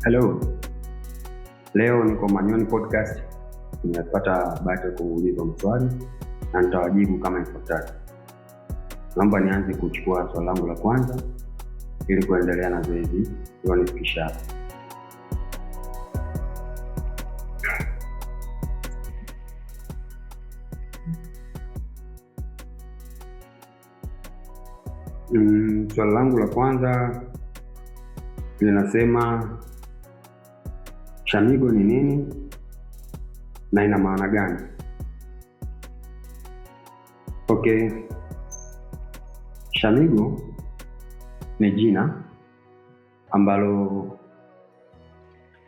Hello. Leo niko Manyoni Podcast. Nimepata bahati ya kuulizwa maswali na nitawajibu kama ifuatavyo. Naomba nianze kuchukua swali langu la kwanza ili kuendelea na zoezi hilo nifikisha. Swali langu la kwanza linasema Shamigo ni nini na ina maana gani? Okay. Shamigo ni jina ambalo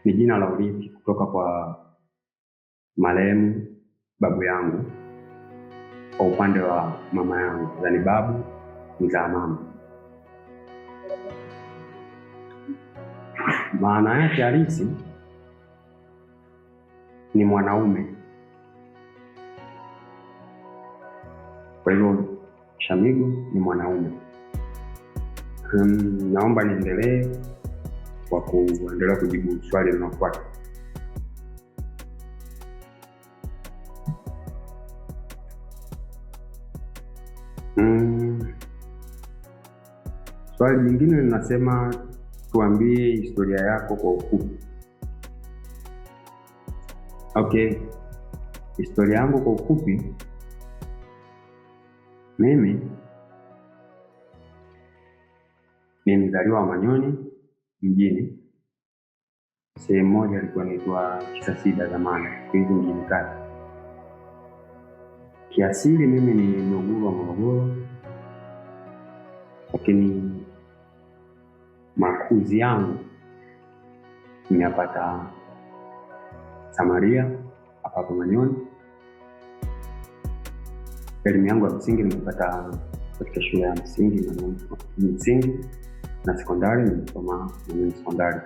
ni jina la urithi kutoka kwa marehemu babu yangu kwa upande wa mama yangu, yaani babu mzaa mama. Maana yake halisi ni mwanaume. Kwa hivyo Shamigo ni mwanaume. Naomba niendelee kwa kuendelea kujibu swali linalofuata. Swali lingine linasema tuambie historia yako kwa ufupi. Okay. Historia yangu kwa ufupi, mimi ni mzaliwa wa Manyoni mjini. Sehemu moja ilikuwa inaitwa Kisasida zamani, hivi mjini kati. Kiasili mimi ni Mluguru wa Morogoro, lakini makuzi yangu nimepata Samaria hapa Manyoni. Elimu yangu ya msingi nimepata katika shule ya msingi na sekondari nimesoma Manyoni sekondari.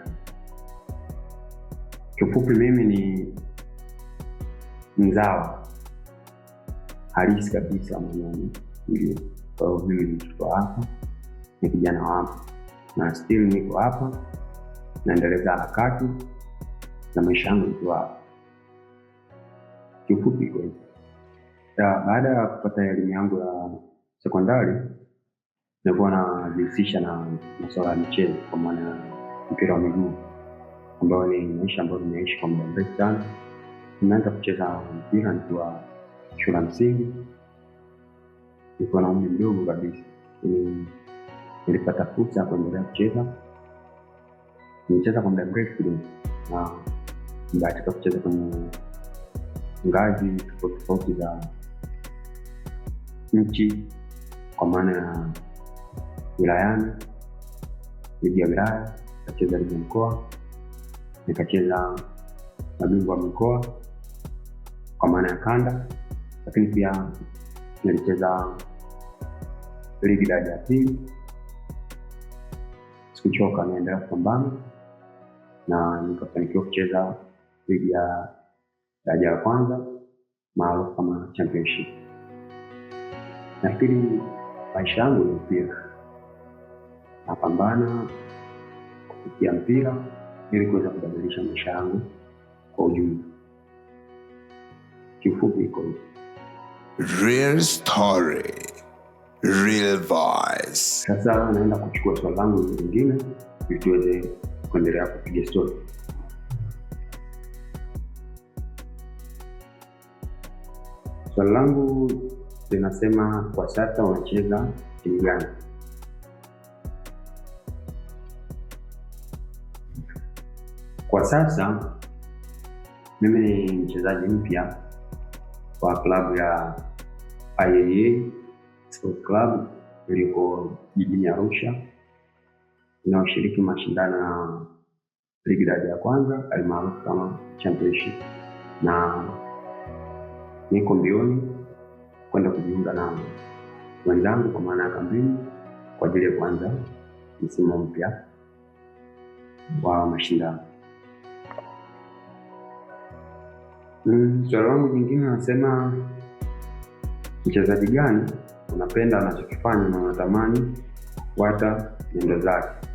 Kifupi mimi ni mzawa halisi kabisa Manyoni. Kwa hiyo mimi ni mtoto hapa, ni kijana wa hapa na still niko hapa naendeleza harakati na maisha yangu nikiwa hapa. Kifupi kwa hiyo. Baada ya kupata elimu yangu ya sekondari, nilikuwa najihusisha na masuala ya michezo kwa maana mpira wa miguu, ambao ni maisha ambayo nimeishi kwa muda mrefu sana. Nimeanza kucheza mpira nikiwa shule ya msingi, nikiwa na umri mdogo kabisa. Nilipata fursa ya kuendelea kucheza. Nimecheza kwa muda mrefu kidogo na nimebahatika kucheza kwenye ngazi tofauti za nchi, kwa maana ya wilayani, ligi ya wilaya, nikacheza ligi ya mkoa, nikacheza mabingwa wa mikoa kwa maana ya kanda, lakini pia nilicheza ligi daraja ya pili. Sikuchoka, naendelea kupambana na nikafanikiwa kucheza ligi ya daraja ya kwanza maarufu kama championship. Nafikiri maisha yangu ni mpira. Napambana kupitia mpira ili kuweza kubadilisha maisha yangu kwa ujumla. Kifupi iko hivyo. Real story, real voice. Sasa naenda kuchukua swali langu lingine ili tuweze kuendelea kupiga story. Swali langu linasema kwa sasa unacheza timu gani? Kwa sasa mimi ni mchezaji mpya kwa klabu ya IAA Sports Club iliko jijini Arusha, inayoshiriki mashindano ya ligi daraja ya kwanza almaarufu kama championship, na niko mbioni kwenda kujiunga na wenzangu kwa maana ya kampeni kwa ajili ya kuanza msimu mpya wa mashindano. Swali langu jingine nasema mchezaji gani unapenda anachokifanya na unatamani kufuata nendo zake?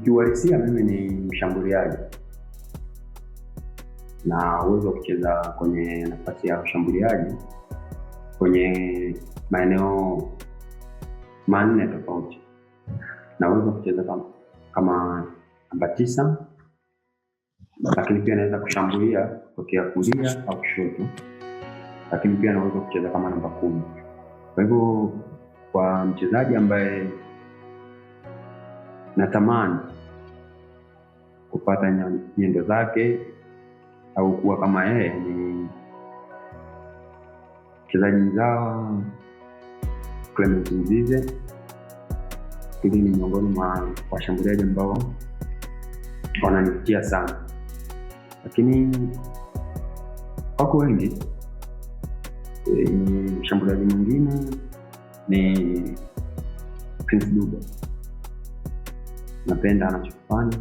Kiuhalisia mimi ni mshambuliaji na uwezo wa kucheza kwenye nafasi ya ushambuliaji kwenye maeneo manne tofauti. Na uwezo wa kucheza kama namba 9, lakini pia naweza kushambulia kutokea kulia au kushoto, lakini pia naweza kucheza kama namba 10. Kwa hivyo kwa mchezaji ambaye natamani kupata nyendo zake au kuwa kama yeye, ni mchezaji mzawa Clement Mzize. Hili ni miongoni mwa washambuliaji ambao wananivutia sana, lakini wako wengi. Mshambuliaji mwingine ni Prince Dube. Napenda anachofanya,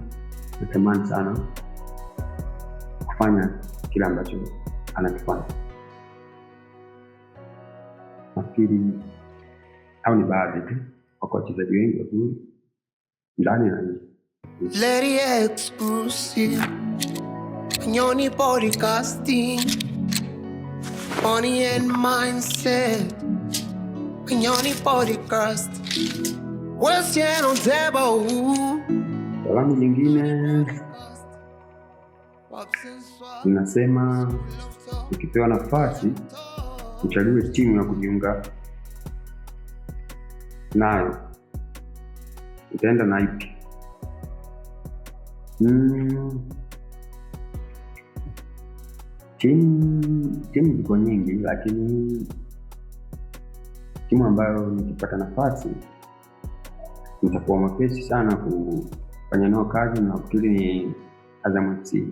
natamani sana kufanya kile ambacho anakifanya. Nafikiri au ni baadhi tu kwa wachezaji wengi wazuri ndani na nje. Lady exclusive, Nyoni podcasting, money and mindset, Nyoni podcast, what's on table. Salamu nyingine ninasema, ukipewa nafasi uchague timu ya kujiunga nayo, utaenda na ipi? Timu ziko nyingi, lakini timu ambayo nikipata nafasi nitakuwa mwepesi sana kufanya nao kazi na nafikiri ni Azam FC.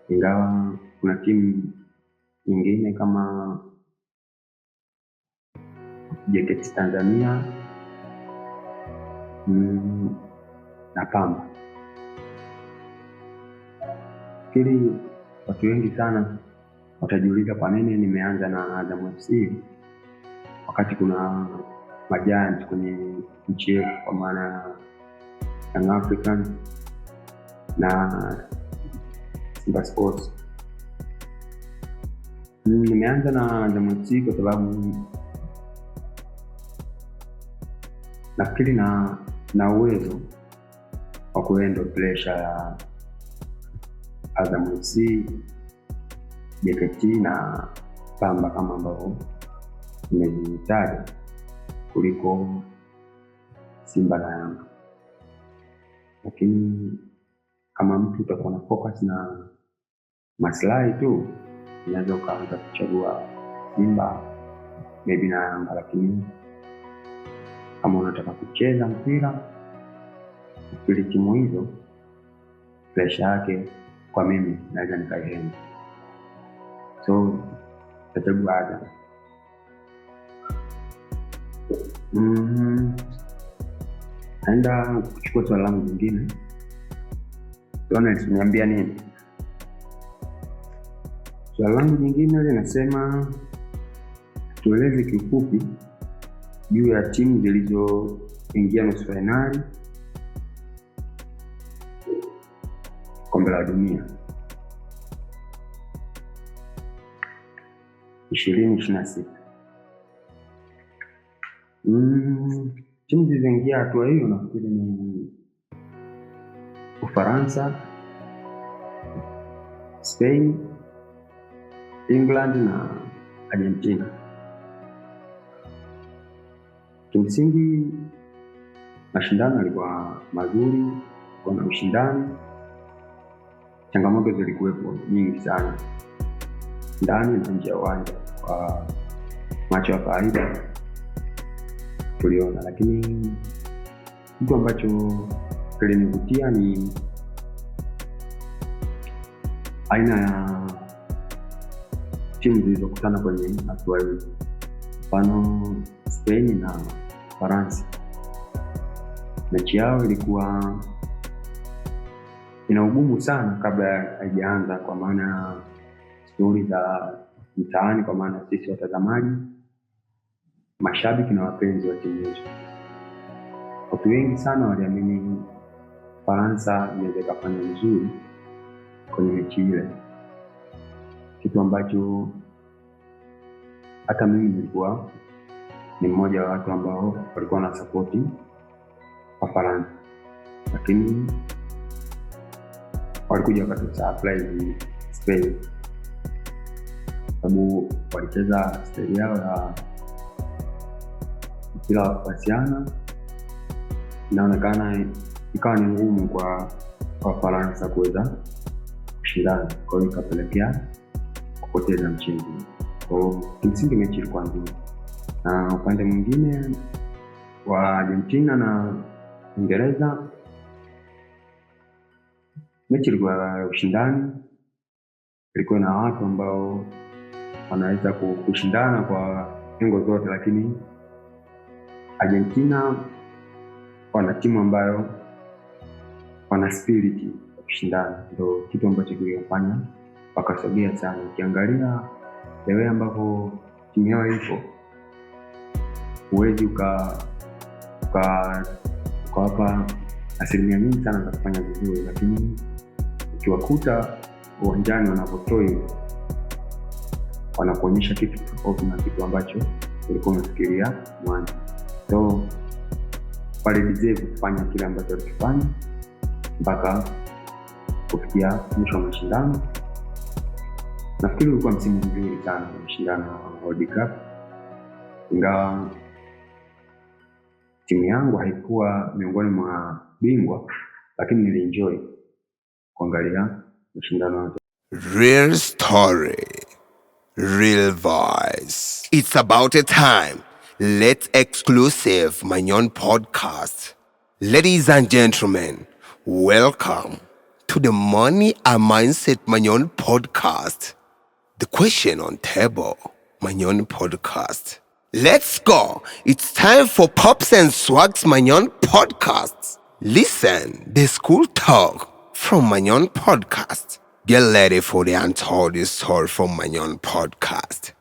Ingawa kuna timu nyingine kama JKT Tanzania na Pamba. Nafikiri watu wengi sana watajiuliza kwa nini nimeanza na Azam FC wakati kuna majiants kwenye nchi yetu, kwa maana Young Africans na Simba Sports. Nimeanza na Azam FC kwa sababu nafikiri na uwezo wa kuenda pressure ya Azam FC, JKT na Pamba kama ambavyo nimezitaja, kuliko Simba na Yanga. Lakini kama mtu utakuwa na focus na maslahi tu, unaweza ukaanza kuchagua Simba maybe na Yanga. Lakini kama unataka kucheza mpira, ili timu hizo pressure yake kwa mimi naweza nikaihenda, so utachagua Azam. Naenda kuchukua swali langu lingine. Donald, niambia nini? Swali langu lingine linasema, tueleze kiufupi juu ya timu zilizoingia nusu fainali Kombe la Dunia 2026. Timu zilizoingia hatua hiyo nafikiri ni Ufaransa, Spain, England na Argentina. Kimsingi mashindano yalikuwa mazuri, kuna ushindani. Changamoto zilikuwepo nyingi sana ndani na nje ya uwanja, kwa macho ya kawaida tuliona. Lakini kitu ambacho kilinivutia ni aina ya timu zilizokutana kwenye hatua hii. Mfano Spain na Faransa, mechi yao ilikuwa ina ugumu sana kabla haijaanza, kwa maana stori za mtaani, kwa maana sisi watazamaji mashabiki na wapenzi wa timu yetu. Watu wengi sana waliamini Faransa inaweza kufanya vizuri kwenye mechi ile, kitu ambacho hata mimi nilikuwa ni mmoja wa watu ambao walikuwa na support kwa Faransa, lakini walikuja wakati surprise Spain, sababu walicheza style yao ya mpira wa kupasiana. Inaonekana ikawa ni ngumu kwa Faransa kuweza kushindana, kwa hiyo ikapelekea kupoteza mchezo. Kwa hiyo kimsingi mechi ilikuwa nzuri. Na upande mwingine wa Argentina na Uingereza, mechi ilikuwa ushindani, ilikuwa na watu ambao wanaweza kushindana kwa lengo zote, lakini Argentina wana timu ambayo wana spirit ya kushindana, ndio kitu ambacho kilifanya wakasogea sana. Ukiangalia lewe ambapo timu yao ipo, huwezi ukawapa asilimia nyingi sana za kufanya vizuri, lakini ukiwakuta uwanjani wanapotoi, wanakuonyesha kitu tofauti na kitu ambacho ulikuwa unafikiria mwanzo. So wale deserve kufanya kile ambacho walikifanya mpaka kufikia mwisho wa mashindano. Nafikiri ulikuwa msimu mzuri sana wa mashindano wa World Cup, ingawa timu yangu haikuwa miongoni mwa bingwa, lakini nilienjoy kuangalia mashindano yote. Real story, real voice. It's about a time. Let's exclusive Magnon podcast. Ladies and gentlemen, welcome to the Money and Mindset Magnon podcast. The question on table, Magnon podcast. Let's go. It's time for Pops and Swags Magnon podcasts. Listen, the school talk from Magnon podcast. Get ready for the untold story from Magnon podcast.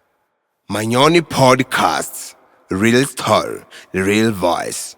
Magnon podcast. Real story, real voice.